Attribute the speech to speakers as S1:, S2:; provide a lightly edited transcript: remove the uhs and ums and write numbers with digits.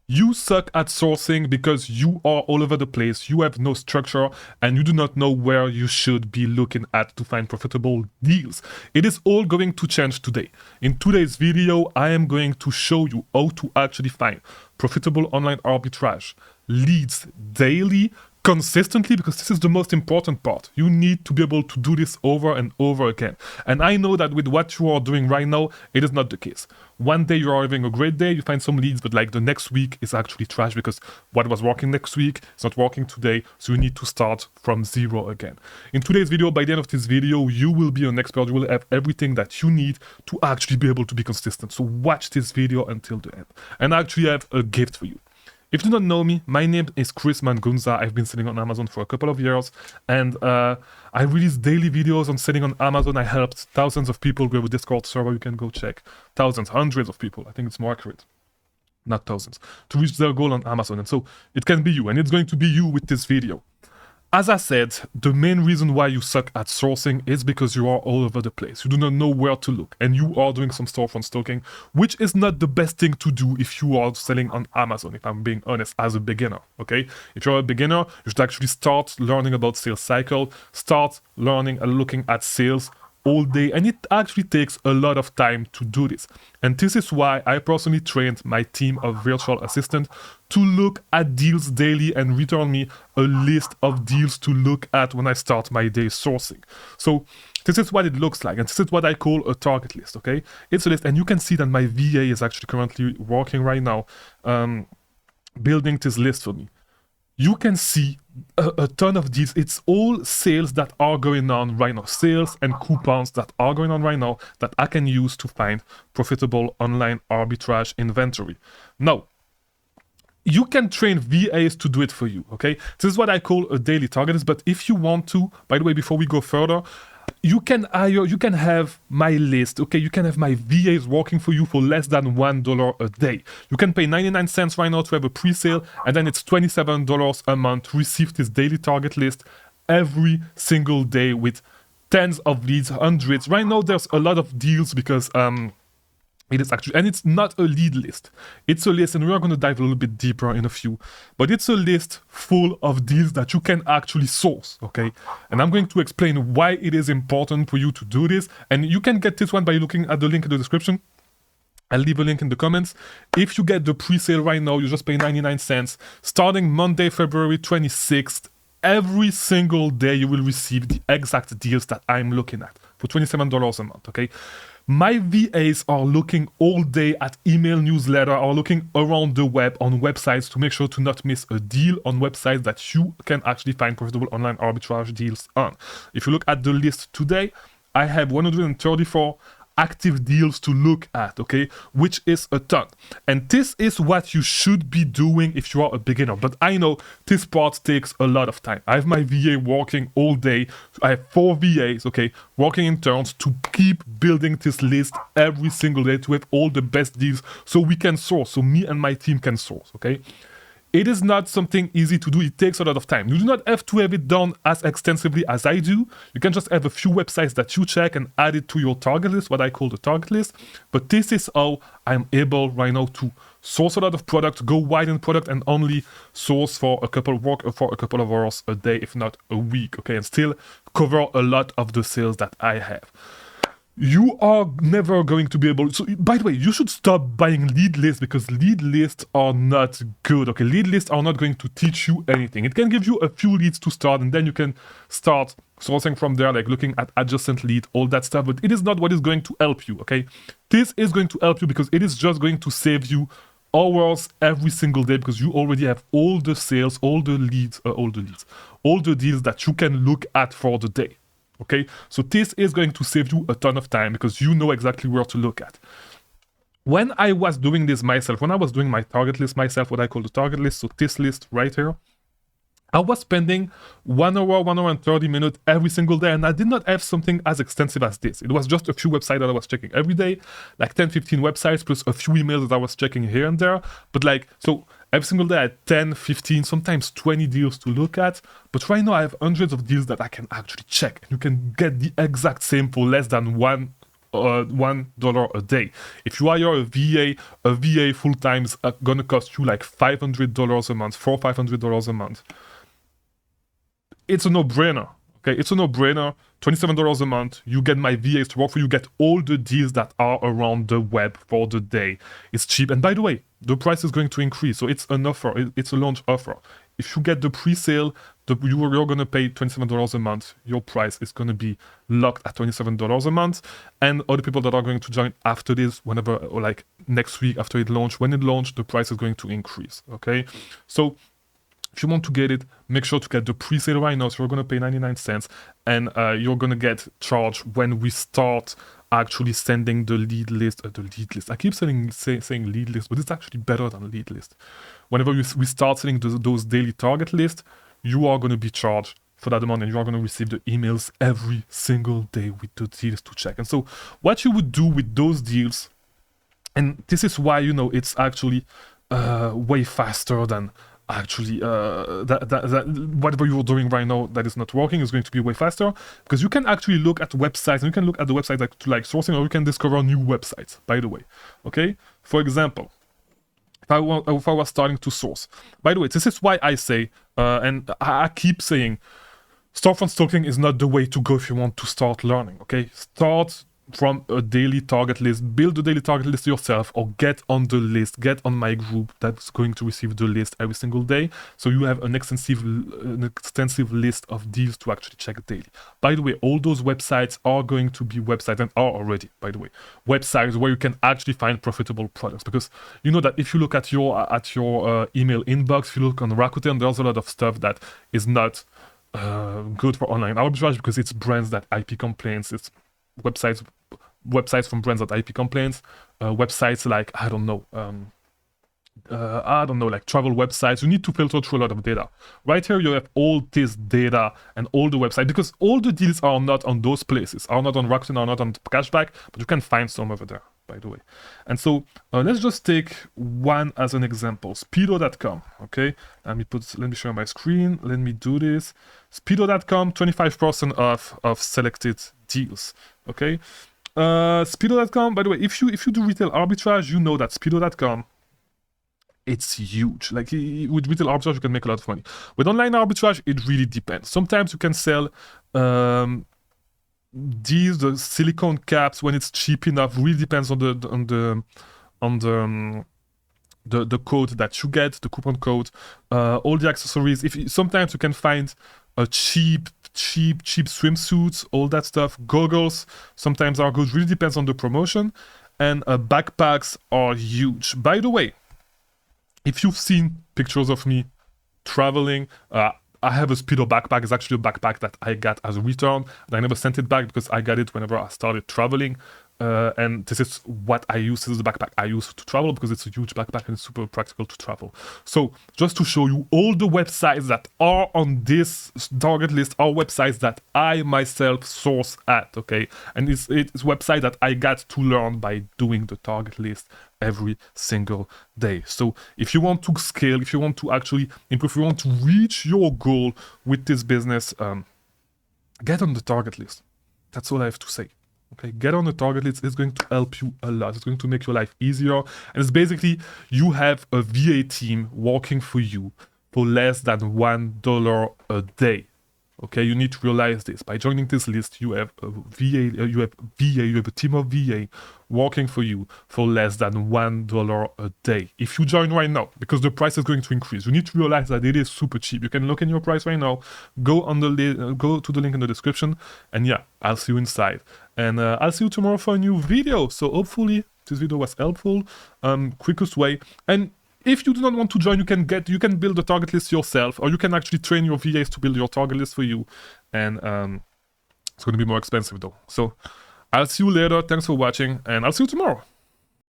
S1: You suck at sourcing because you are all over the place, you have no structure, and you do not know where you should be looking at to find profitable deals. It is all going to change today. In today's video, I am going to show you how to actually find profitable online arbitrage leads daily, consistently, because this is the most important part. You need to be able to do this over and over again. And I know that with what you are doing right now, it is not the case. One day you are having a great day, you find some leads, but like the next week is actually trash because what was working next week is not working today, so you need to start from zero again. In today's video, by the end of this video, you will be an expert, you will have everything that you need to actually be able to be consistent. So watch this video until the end. And I actually have a gift for you. If you do not know me, my name is Mangunza. I've been selling on Amazon for a couple of years, and I release daily videos on selling on Amazon. I helped thousands of people. We have a Discord server you can go check. Thousands, hundreds of people. I think it's more accurate. Not thousands. To reach their goal on Amazon. And so it can be you, and it's going to be you with this video. As I said, the main reason why you suck at sourcing is because you are all over the place. You do not know where to look, and you are doing some storefront stalking, which is not the best thing to do if you are selling on Amazon, if I'm being honest, as a beginner, okay? If you're a beginner, you should actually start learning about sales cycle, start learning and looking at sales all day, and it actually takes a lot of time to do this. And this is why I personally trained my team of virtual assistants to look at deals daily and return me a list of deals to look at when I start my day sourcing. So this is what it looks like, and this is what I call a target list, okay? It's a list, and you can see that my VA is actually currently working right now, building this list for me. You can see a ton of deals. It's all sales that are going on right now, sales and coupons that are going on right now that I can use to find profitable online arbitrage inventory. Now, you can train VAs to do it for you, okay? This is what I call a daily target list, but if you want to, by the way, before we go further, you can have my list, okay? You can have my VAs working for you for less than $1 a day. You can pay 99 cents right now to have a pre-sale, and then it's $27 a month to receive this daily target list every single day with tens of leads, hundreds. Right now, there's a lot of deals because it is actually, and it's not a lead list. It's a list, and we are going to dive a little bit deeper in a few, but it's a list full of deals that you can actually source, okay? And I'm going to explain why it is important for you to do this, and you can get this one by looking at the link in the description. I'll leave a link in the comments. If you get the pre-sale right now, you just pay 99 cents. Starting Monday, February 26th, every single day you will receive the exact deals that I'm looking at for $27 a month, okay? My VAs are looking all day at email newsletter, are looking around the web on websites to make sure to not miss a deal on websites that you can actually find profitable online arbitrage deals on. If you look at the list today, I have 134 active deals to look at, okay, which is a ton. And this is what you should be doing if you are a beginner. But I know this part takes a lot of time. I have my VA working all day. I have 4 VAs, okay, working in turns to keep building this list every single day to have all the best deals so we can source, so me and my team can source, okay? It is not something easy to do. It takes a lot of time. You do not have to have it done as extensively as I do. You can just have a few websites that you check and add it to your target list, what I call the target list. But this is how I'm able right now to source a lot of product, go wide in product, and only source for a couple of hours a day, if not a week, okay, and still cover a lot of the sales that I have. You are never going to be able to, so by the way, you should stop buying lead lists because lead lists are not good, okay? Lead lists are not going to teach you anything. It can give you a few leads to start, and then you can start sourcing from there, like looking at adjacent lead, all that stuff, but it is not what is going to help you, okay? This is going to help you because it is just going to save you hours every single day because you already have all the sales, all the deals that you can look at for the day. Okay, so this is going to save you a ton of time because you know exactly where to look at. When I was doing this myself, when I was doing my target list myself, what I call the target list, so this list right here, I was spending 1 hour, 1 hour and 30 minutes every single day, and I did not have something as extensive as this. It was just a few websites that I was checking every day, like 10, 15 websites, plus a few emails that I was checking here and there. But like, so every single day I had 10, 15, sometimes 20 deals to look at. But right now I have hundreds of deals that I can actually check. You can get the exact same for less than $1 $1 a day. If you hire a VA full time is gonna cost you like $500 a month, $500 a month. It's a no-brainer. Okay, it's a no-brainer. $27 a month. You get my VAs to work for you. You get all the deals that are around the web for the day. It's cheap. And by the way, the price is going to increase. So it's an offer. It's a launch offer. If you get the pre-sale, you're going to pay $27 a month. Your price is going to be locked at $27 a month. And other people that are going to join after this, whenever, or like next week after it launched, when it launched, the price is going to increase. Okay, so if you want to get it, make sure to get the pre-sale right now. So you're going to pay 99 cents and you're going to get charged when we start actually sending the lead list. I keep saying lead list, but it's actually better than lead list. Whenever we start sending those daily target lists, you are going to be charged for that amount and you are going to receive the emails every single day with the deals to check. And so what you would do with those deals, and this is why, you know, it's actually way faster than actually whatever you're doing right now that is not working is going to be way faster, because you can actually look at websites and you can look at the website like sourcing, or you can discover new websites, by the way. Okay, for example, if I was starting to source, by the way, this is why I say and I keep saying storefront stalking is not the way to go if you want to start learning. Okay, start from a daily target list, build a daily target list yourself, or get on the list, get on my group that's going to receive the list every single day, so you have an extensive list of deals to actually check daily. By the way, all those websites are going to be websites, and are already, by the way, websites where you can actually find profitable products, because you know that if you look at your email inbox, if you look on Rakuten, there's a lot of stuff that is not good for online arbitrage, because it's brands that IP complaints, it's websites from brands that IP complaints, websites like I don't know, like travel websites. You need to filter through a lot of data. Right here you have all this data and all the websites, because all the deals are not on those places, are not on Rakuten, are not on Cashback, but you can find some over there, by the way. And so let's just take one as an example, speedo.com. Okay, let me share my screen, let me do this. Speedo.com, 25% off of selected deals. Okay, speedo.com, by the way, if you do retail arbitrage, you know that speedo.com, it's huge. Like with retail arbitrage you can make a lot of money. With online arbitrage it really depends. Sometimes you can sell the silicone caps when it's cheap enough. Really depends on the code that you get, the coupon code, all the accessories. Sometimes you can find a cheap swimsuits, all that stuff. Goggles sometimes are good, really depends on the promotion. And backpacks are huge. By the way, if you've seen pictures of me traveling, I have a Speedo backpack. It's actually a backpack that I got as a return, and I never sent it back because I got it whenever I started traveling. And this is what I use. This is the backpack I use to travel, because it's a huge backpack and it's super practical to travel. So just to show you, all the websites that are on this target list are websites that I myself source at. Okay, and it's websites that I got to learn by doing the target list every single day. So if you want to scale, if you want to actually improve, if you want to reach your goal with this business, get on the target list. That's all I have to say. Okay, get on the target list. It's going to help you a lot. It's going to make your life easier. And it's basically, you have a VA team working for you for less than $1 a day. Okay, you need to realize this. By joining this list, you have a you have a team of VA working for you for less than $1 a day. If you join right now, because the price is going to increase, you need to realize that it is super cheap. You can look in your price right now. Go to the link in the description, and yeah, I'll see you inside. And I'll see you tomorrow for a new video. So hopefully this video was helpful. Quickest way. And if you do not want to join, you can build a target list yourself, or you can actually train your VAs to build your target list for you. And it's going to be more expensive though. So I'll see you later. Thanks for watching, and I'll see you tomorrow.